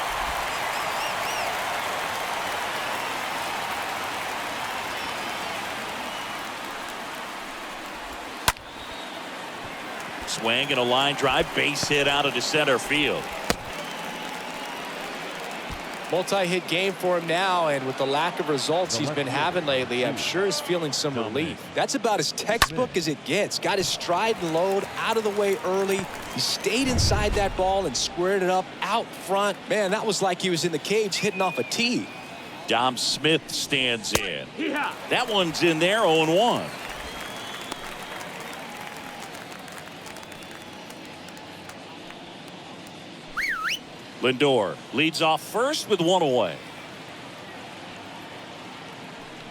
Swing and a line drive, base hit out of the center field. Multi-hit game for him now, and with the lack of results he's been having lately, I'm sure he's feeling some relief. That's about as textbook as it gets. Got his stride and load out of the way early. He stayed inside that ball and squared it up out front. Man, that was like he was in the cage hitting off a tee. Dom Smith stands in. That one's in there, 0-1. Lindor leads off first with one away.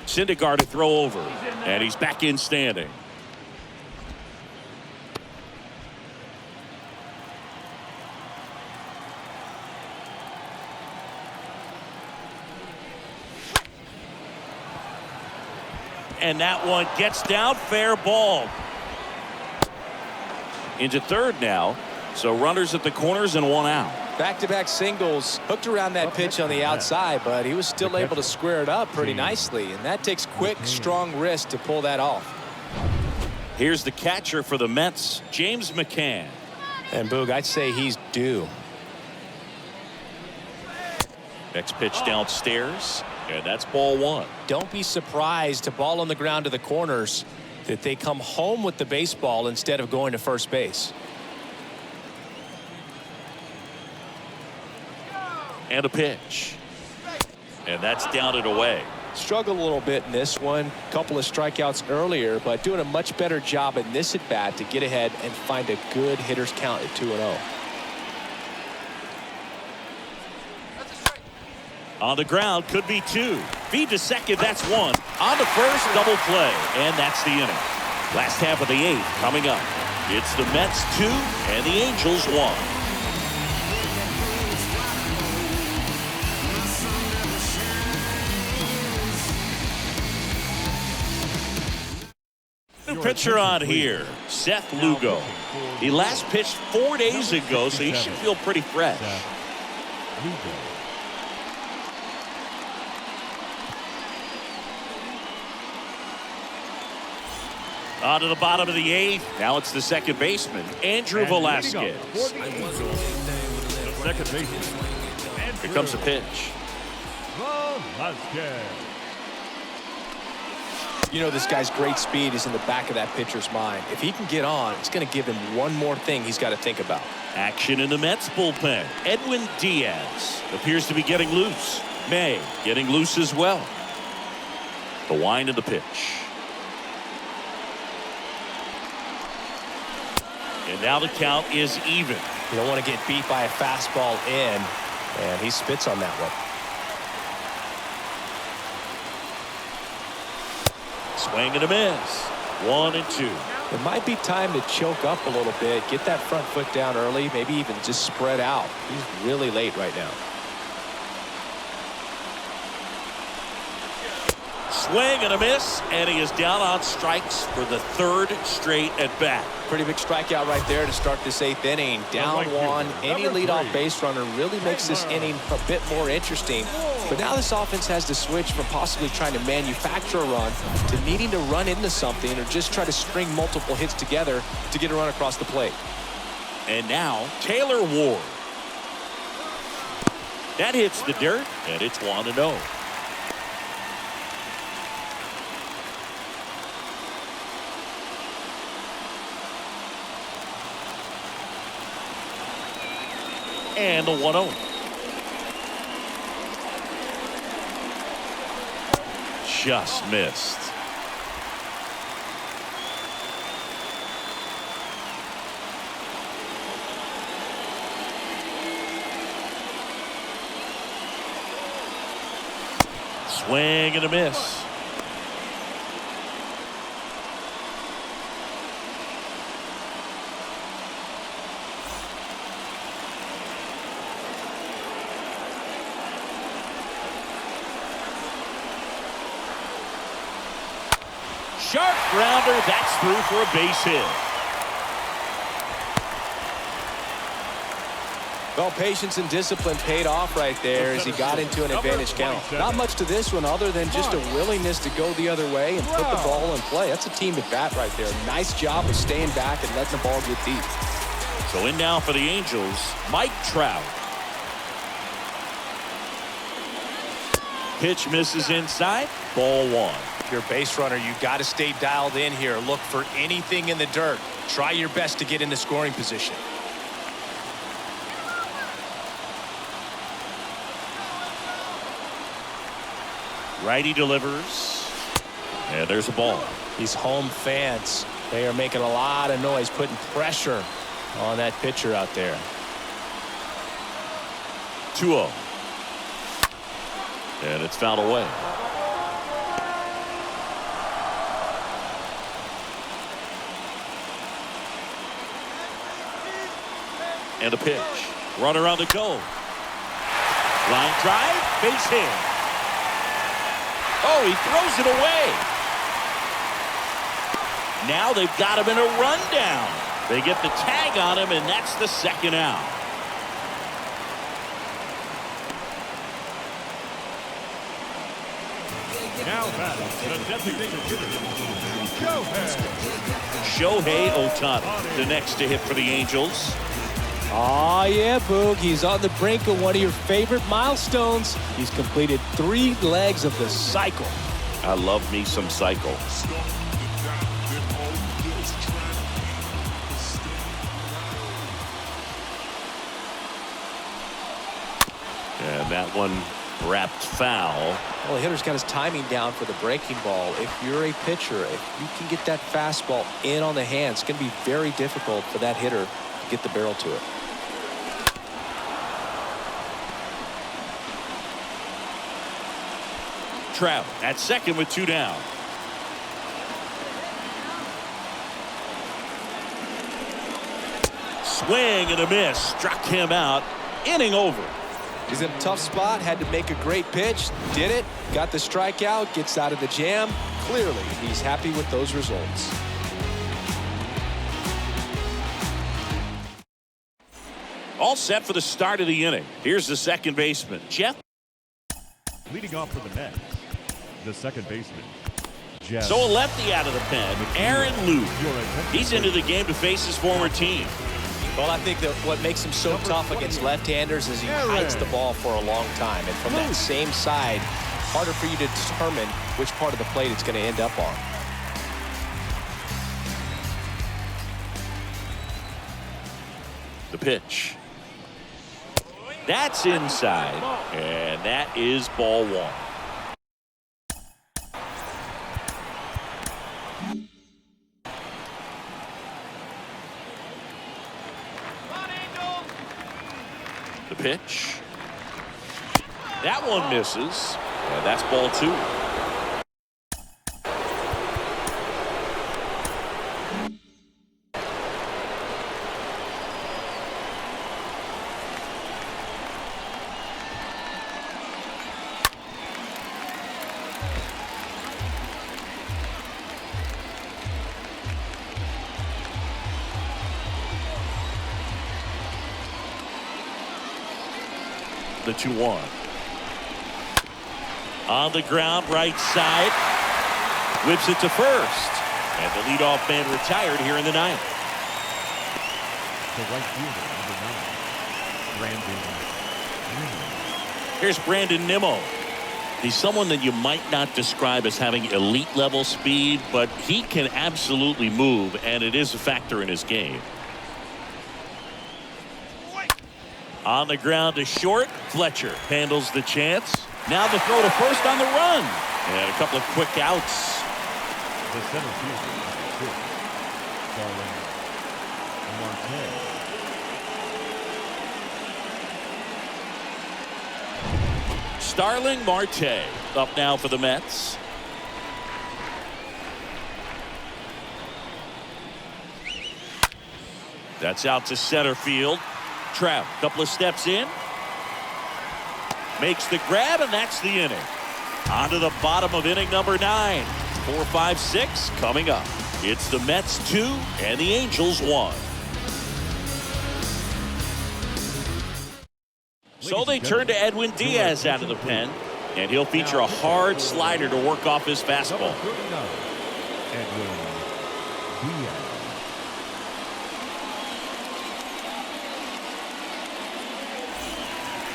Syndergaard to throw over, and he's back in standing. And that one gets down, fair ball. Into third now, so runners at the corners and one out. Back-to-back singles hooked around that pitch on the outside, but he was still able to square it up pretty nicely, and that takes quick, strong wrist to pull that off. Here's the catcher for the Mets, James McCann. And Boog, I'd say he's due. Next pitch downstairs, and that's ball one. Don't be surprised to ball on the ground to the corners that they come home with the baseball instead of going to first base. And a pitch. And that's down and away. Struggled a little bit in this one. Couple of strikeouts earlier, but doing a much better job in this at bat to get ahead and find a good hitter's count at 2-0. On the ground, could be two. Feed to second, that's one. On to first, double play, and that's the inning. Last half of the eighth coming up. It's the Mets 2 and the Angels 1. New pitcher on here, Seth Lugo. He last pitched 4 days ago, so he should feel pretty fresh. On to the bottom of the eighth. Now it's the second baseman, Andrew Velasquez. Second baseman. Here comes the pitch. Velasquez. You know, this guy's great speed is in the back of that pitcher's mind. If he can get on, it's going to give him one more thing he's got to think about. Action in the Mets bullpen. Edwin Diaz appears to be getting loose. May getting loose as well. The wind of the pitch. And now the count is even. You don't want to get beat by a fastball in, and he spits on that one. Swing and a miss. 1-2. It might be time to choke up a little bit, get that front foot down early, maybe even just spread out. He's really late right now. Swing and a miss, and he is down on strikes for the third straight at bat. Pretty big strikeout right there to start this eighth inning. Down one. Any leadoff base runner really makes this inning a bit more interesting. But now this offense has to switch from possibly trying to manufacture a run to needing to run into something or just try to string multiple hits together to get a run across the plate. And now Taylor Ward. That hits the dirt, and it's 1-0. And the 1-0. Just missed. Swing and a miss. Sharp grounder, that's through for a base hit. Well, patience and discipline paid off right there as he got into an advantage count. Not much to this one other than just a willingness to go the other way and put the ball in play. That's a team at bat right there. Nice job of staying back and letting the ball get deep. So in now for the Angels, Mike Trout. Pitch misses inside, ball one. If you're a base runner, you've got to stay dialed in here. Look for anything in the dirt. Try your best to get into scoring position. Righty delivers, and there's a ball. These home fans, they are making a lot of noise, putting pressure on that pitcher out there. 2-0. And it's fouled away. And a pitch. Runner on the go. Line drive, base hit. Oh, he throws it away. Now they've got him in a rundown. They get the tag on him, and that's the second out. Now that's the designated hitter, Shohei Ohtani, the next to hit for the Angels. Oh, yeah, Boog. He's on the brink of one of your favorite milestones. He's completed 3 legs of the cycle. I love me some cycle. And that one wrapped foul. Well, the hitter's got his timing down for the breaking ball. If you're a pitcher, if you can get that fastball in on the hands, it's going to be very difficult for that hitter to get the barrel to it. Trout at second with 2 down. Swing and a miss. Struck him out. Inning over. He's in a tough spot. Had to make a great pitch. Did it. Got the strikeout. Gets out of the jam. Clearly, he's happy with those results. All set for the start of the inning. Here's the second baseman, Jeff. leading off for the Mets, the second baseman, Jeff. So a lefty out of the pen, Aaron Luke. He's into the game to face his former team. Well, I think that what makes him so tough against left-handers is he hides the ball for a long time. And from that same side, harder for you to determine which part of the plate it's going to end up on. The pitch. That's inside, and that is ball one. The pitch. That one misses, and that's ball two. The 2-1. On the ground, right side. Whips it to first. And the leadoff man retired here in the ninth. The right fielder, number 9, Brandon. Here's Brandon Nimmo. He's someone that you might not describe as having elite level speed, but he can absolutely move, and it is a factor in his game. On the ground to short. Fletcher handles the chance. Now the throw to first on the run. And a couple of quick outs. The center fielder, number 2, Starling Marte up now for the Mets. That's out to center field. Trout, couple of steps in. Makes the grab, and that's the inning. On to the bottom of inning number 9. 4, 5, 6 coming up. It's the Mets 2 and the Angels 1. So they turn to Edwin Diaz out of the pen, and he'll feature a hard slider to work off his fastball. Edwin Diaz.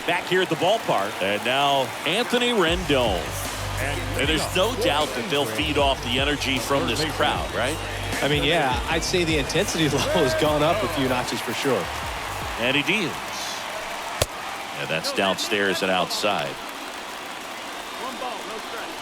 Back here at the ballpark, and now Anthony Rendon. And there's no doubt that they'll feed off the energy from this crowd, right? I mean, yeah, I'd say the intensity level has gone up a few notches for sure. And he deals. And that's downstairs and outside. One ball, no strike.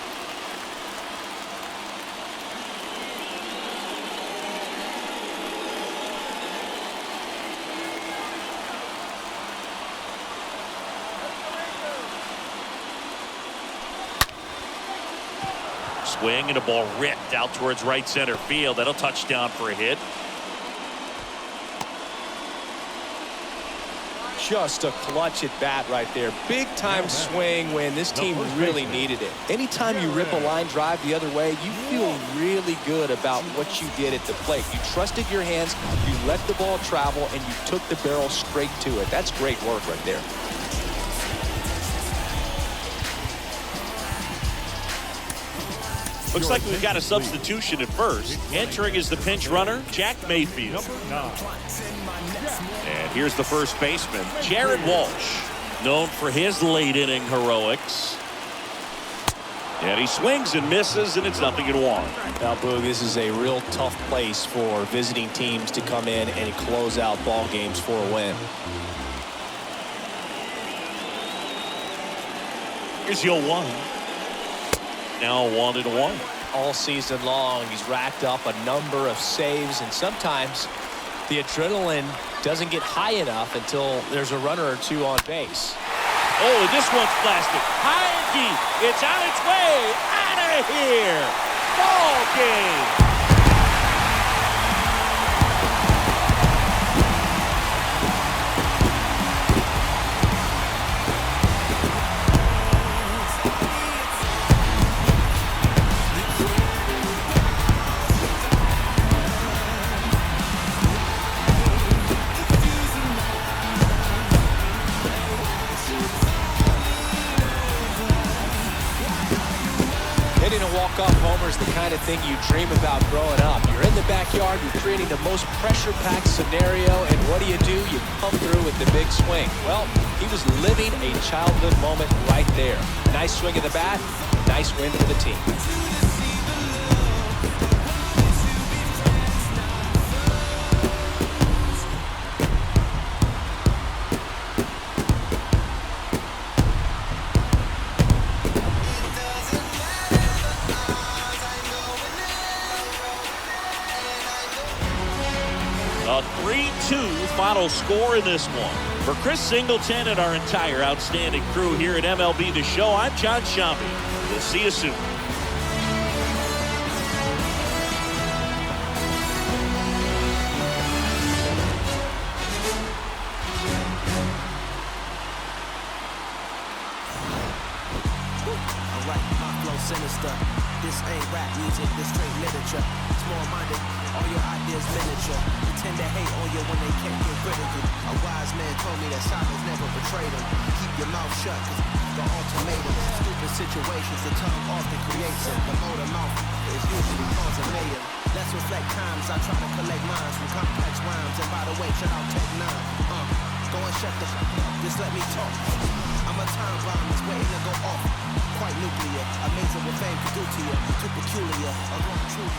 Swing and a ball ripped out towards right center field. That'll touch down for a hit. Just a clutch at bat right there. Big time swing when this team really needed it. Anytime you rip a line drive the other way, you feel really good about what you did at the plate. You trusted your hands, you let the ball travel, and you took the barrel straight to it. That's great work right there. Looks like we've got a substitution at first. Entering is the pinch runner, Jack Mayfield. And here's the first baseman, Jared Walsh, known for his late inning heroics. And he swings and misses, and it's 0-1. Now, Boog, this is a real tough place for visiting teams to come in and close out ball games for a win. Here's 0-1. Now 1-1. All season long, he's racked up a number of saves, and sometimes the adrenaline doesn't get high enough until there's a runner or two on base. Oh, and this one's blasted. High and deep. It's on its way. Out of here. Ball game. Hitting a walk-off homer is the kind of thing you dream about growing up. You're in the backyard, you're creating the most pressure-packed scenario, and what do? You come through with the big swing. Well, he was living a childhood moment right there. Nice swing of the bat, nice win for the team. A 3-2 final score in this one. For Chris Singleton and our entire outstanding crew here at MLB The Show, I'm John Shambi. We'll see you soon. Alright, my flow sinister. This ain't rap music, this straight literature. Small-minded, all your ideas miniature. Pretend to hate on you when they can't get rid of you. A wise man told me that silence never betrayed him. Keep your mouth shut, cause the ultimatum. Stupid situations, the tongue often creates it. The motor mouth is usually causing mayhem. Let's reflect times, I try to collect minds from complex rhymes. And by the way, shout out Tech 9. Go and shut the fuck up, just let me talk. I'm a time bomb that's waiting to go off. Quite nuclear, amazing what fame can do to you. Too peculiar, a wrong true.